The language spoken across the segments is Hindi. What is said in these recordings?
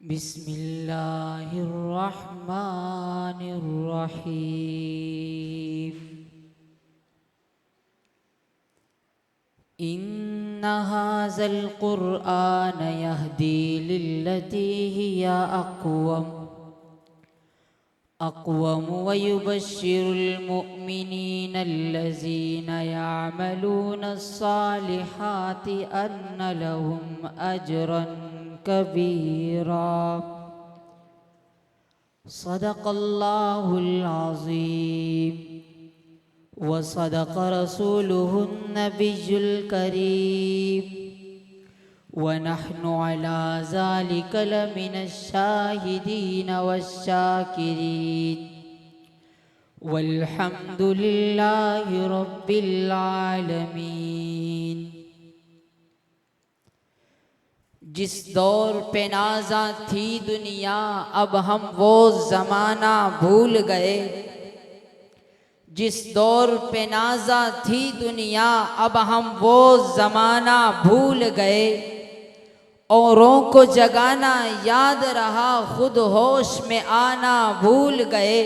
बिस्मिल्लाहिर्रहमानिर्रहीम। इन्ना हाज़ल क़ुरआन यहदी लिल्लती हिया अक़वम व युबश्शिरुल मुअमिनीनल्लज़ीना यअमलूनस्सालिहाति अन्ना लहुम अजरन कबीरा। सदक़ल्लाहुल अज़ीम व सदक़ रसूलुहुन नबियुल करीम व नहनु अला ज़ालिका लमिनश शाहिदीन वश्शाकिरीन वल्हम्दुलिल्लाहि रब्बिल आलमीन। जिस दौर पे नाज़ा थी दुनिया अब हम वो ज़माना भूल गए। जिस दौर पे नाज़ा थी दुनिया अब हम वो ज़माना भूल गए। औरों को जगाना याद रहा खुद होश में आना भूल गए।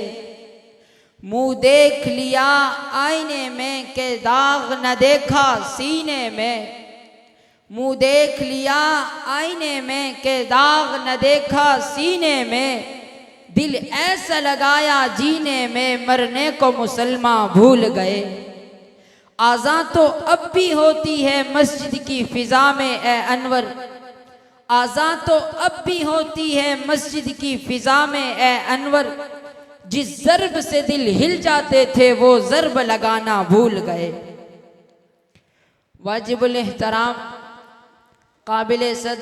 मुँह देख लिया आईने में के दाग न देखा सीने में। मुँह देख लिया आईने में के दाग न देखा सीने में। दिल ऐसा लगाया जीने में मरने को मुसलमान भूल गए। आज़ां तो अब भी होती है मस्जिद की फ़िज़ा में ए अनवर। आज़ां तो अब भी होती है मस्जिद की फ़िज़ा में ए अनवर। जिस ज़र्ब से दिल हिल जाते थे वो ज़र्ब लगाना भूल गए। वाजिबुल एहतराम काबिले सद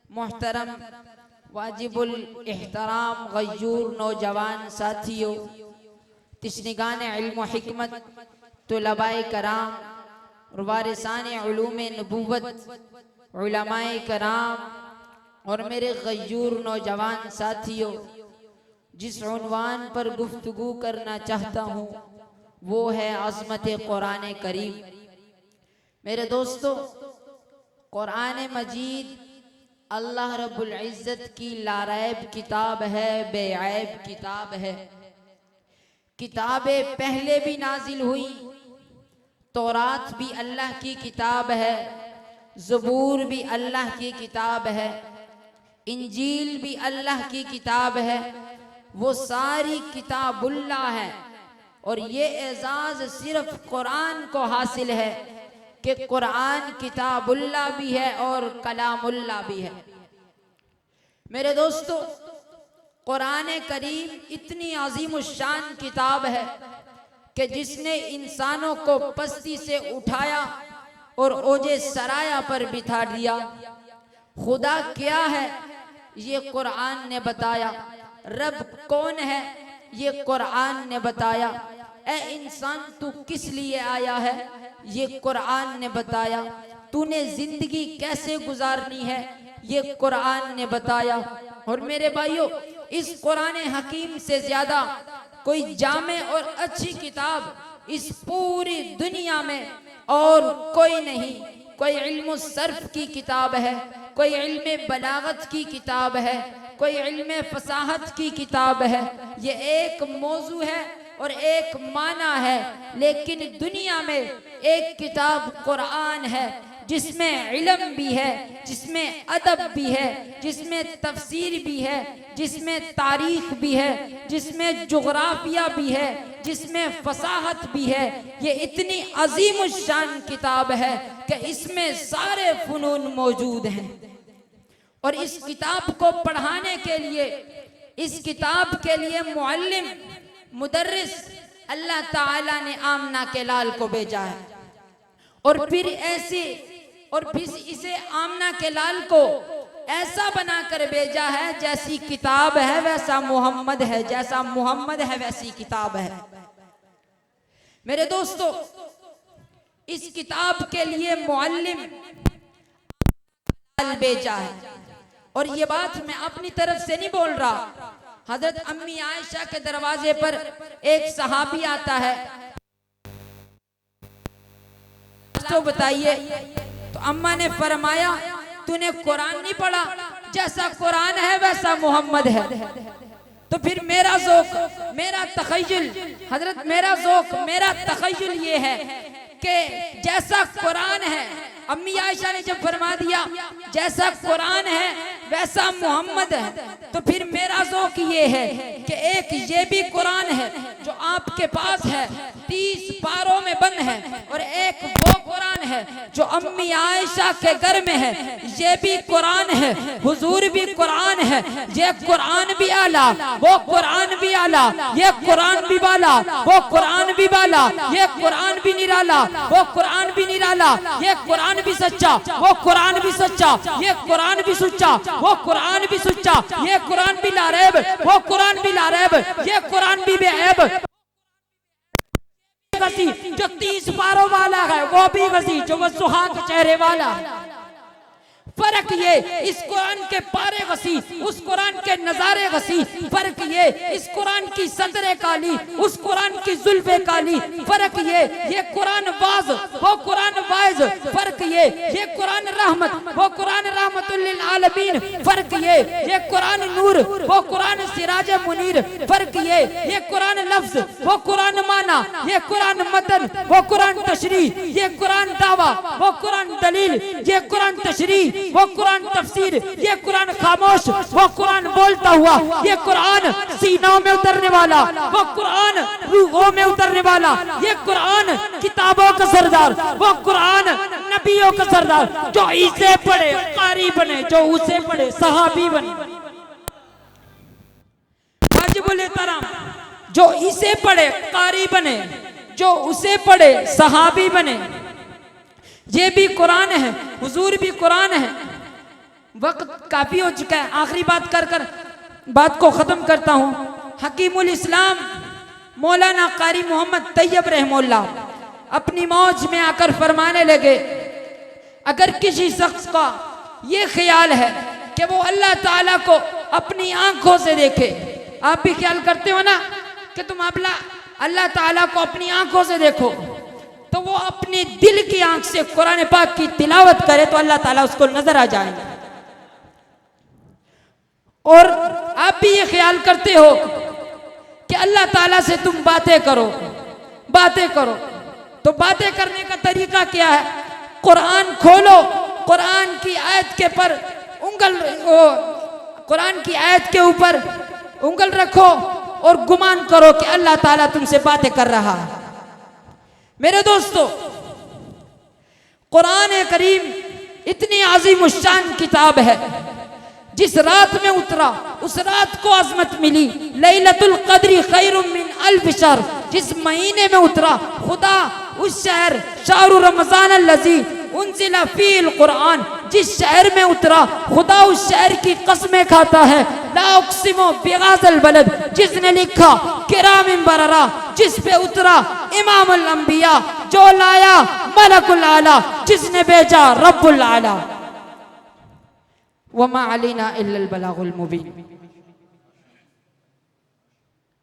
मोहतरम वाजिबुल एहतराम गयूर नौजवान साथियों, तिश्निगान इल्म व हिकमत, तुलबाए कराम और वारिसाने उलूमे नबूवत, उलमाए कराम और मेरे गयूर नौजवान साथियों, जिस उन्वान पर गुफ्तगू करना चाहता हूँ वो है अज़मत कुरान करीम। मेरे दोस्तों, कुरान मजीद अल्लाह रब्बुल इज़्ज़त की लारैब किताब है, बेऐब किताब है। किताबें पहले भी नाजिल हुई। तौरात भी अल्लाह की किताब है, ज़बूर भी अल्लाह की किताब है, इंजील भी अल्लाह की किताब है। वो सारी किताबुल्लाह है और ये एजाज़ सिर्फ कुरान को हासिल है कि कुरान किताबुल्लाह भी है और कलामुल्लाह भी है। मेरे दोस्तों, कुरान करीम इतनी अज़ीमुश्शान किताब है कि जिसने इंसानों को पस्ती से उठाया और ओजे सराया पर बिठा दिया। खुदा क्या है ये कुरान ने बताया। रब कौन है ये कुरान ने बताया। ए इंसान तू किस लिए आया है ये कुरान ने बताया। तूने जिंदगी कैसे गुजारनी है ये कुरान ने बताया। और मेरे भाइयों, इस कुरान हकीम से ज्यादा कोई जामे और अच्छी किताब इस पूरी दुनिया में और कोई नहीं। कोई इल्म सर्फ की किताब है, कोई इल्म बलागत की किताब है, कोई इल्म फसाहत की किताब है। ये एक मौजू है और एक माना है, लेकिन दुनिया में एक किताब कुरान है जिसमें इल्म भी है, जिसमें अदब भी है, जिसमें तफसीर भी है, जिसमें तारीख भी है, जिसमें जुग़राफिया भी है, जिसमें फसाहत भी है। ये इतनी अज़ीमुश्शान किताब है कि इसमें सारे फ़नून मौजूद हैं। और इस किताब को पढ़ाने के लिए, इस किताब के लिए मुअल्लिम मुदर्रिस अल्लाह ताला ने आमना के लाल को भेजा है। और फिर इसे आमना के लाल को ऐसा बनाकर भेजा है, जैसी किताब है वैसा मोहम्मद है, जैसा मोहम्मद है वैसी किताब है। मेरे दोस्तों, इस किताब के लिए मुअल्लिम भेजा है। और ये बात मैं अपनी तरफ से नहीं बोल रहा। हजरत अम्मी आयशा के दरवाजे पर एक सहाबी आता है, तो बताइए, तो अम्मा ने फरमाया तूने कुरान नहीं पढ़ा, जैसा कुरान है वैसा मोहम्मद है। तो फिर मेरा ज़ौक़, मेरा तख़य्युल, हजरत मेरा ज़ौक़, मेरा तख़य्युल ये है कि जैसा कुरान है, अम्मी आयशा ने जब फरमा दिया जैसा कुरान है वैसा मोहम्मद है, तो फिर मेरा ज़ौक़ ये है कि एक ये भी कुरान है जो आपके पास है, 30 पारों में बंद है, और एक वो कुरान है जो अम्मी आयशा के घर में है, ये भी कुरान है, हुजूर भी कुरान है, ये कुरान भी आला, वो कुरान भी आला, ये कुरान भी बाला, वो कुरान भी बाला, ये कुरान भी निराला, वो कुरान भी निराला, ये कुरान भी सच्चा, वो कुरान भी सच्चा, ये कुरान भी सच्चा, वो कुरान भी सच्चा, ये कुरान भी लारैब, वो कुरान भी लारैब, ये कुरान भी बेऐब। जो 30 पारों वाला है वो भी वसी, जो वो सुहाग चेहरे वाला है। फर्क ये, इस कुरान के पारे वसी, उस कुरान के नजारे वसी। फर्क ये, इस कुरान की सदरे काली, उस कुरान की जुल्फे काली। फर्क ये कुरान वाज, वो कुरान वाइज। फर्क ये कुरान रहमत, वो कुरान रहमतुल लिल आलमीन। फर्क ये कुरान नूर, वो कुरान सिराज मुनीर। फर्क ये कुरान लफ्ज, वो कुरान माना, ये कुरान मतन, वो कुरान तशरी, ये कुरान दावा, वो कुरान दलील, ये कुरान तशरी, वो कुरान तफसीर, ये कुरान खामोश, वो कुरान बोलता हुआ, ये कुरान सीनों में उतरने वाला, वो कुरान रूहों में उतरने वाला, ये कुरान किताबों का सरदार, वो कुरान नबियों का सरदार। जो इसे पढ़े कारी बने, जो उसे पढ़े सहाबी बने। वाजिबुल एहतराम, जो इसे पढ़े कारी बने, जो उसे पढ़े सहाबी बने। ये भी कुरान है, हुजूर भी कुरान है। वक्त काफी हो चुका है, आखिरी बात कर बात को खत्म करता हूँ। हकीमुल इस्लाम मौलाना कारी मोहम्मद तैयब रहमतुल्लाह अपनी मौज में आकर फरमाने लगे, अगर किसी शख्स का ये ख्याल है कि वो अल्लाह ताला को अपनी आंखों से देखे, आप भी ख्याल करते हो ना कि तुम अल्लाह ताला को अपनी आंखों से देखो, तो वो अपने दिल की आंख से कुरान पाक की तिलावत करे तो अल्लाह ताला उसको नजर आ जाएगा। और आप भी ये ख्याल करते हो कि अल्लाह ताला से तुम बातें करो, तो बातें करने का तरीका क्या है? कुरान खोलो, कुरान की आयत के पर कुरान की आयत के ऊपर उंगल रखो और गुमान करो कि अल्लाह ताला तुमसे बातें कर रहा है। मेरे दोस्तों, कुरान करीम इतनी आज़ीम शान किताब है, जिस रात में उतरा उस रात को अज़मत मिली। लैलतुल क़द्री खैरुम मिन अल्फ शहर, जिस महीने में उतरा खुदा उस शहर शहरु रमज़ान अल्लज़ी उन्ज़िला फ़ीहिल कुरान, जिस शहर में उतरा खुदा उस शहर की कसमें खाता है। ला उक़सिमु बिहाज़ल बलद, जिसने लिखा किरामिन बररा, जिस पे उतरा इमामुल अंबिया, जो लाया मलकुल आला, जिसने भेजा रब्बुल आला। वमा अलैना इल्लल बलागुल मुबीन।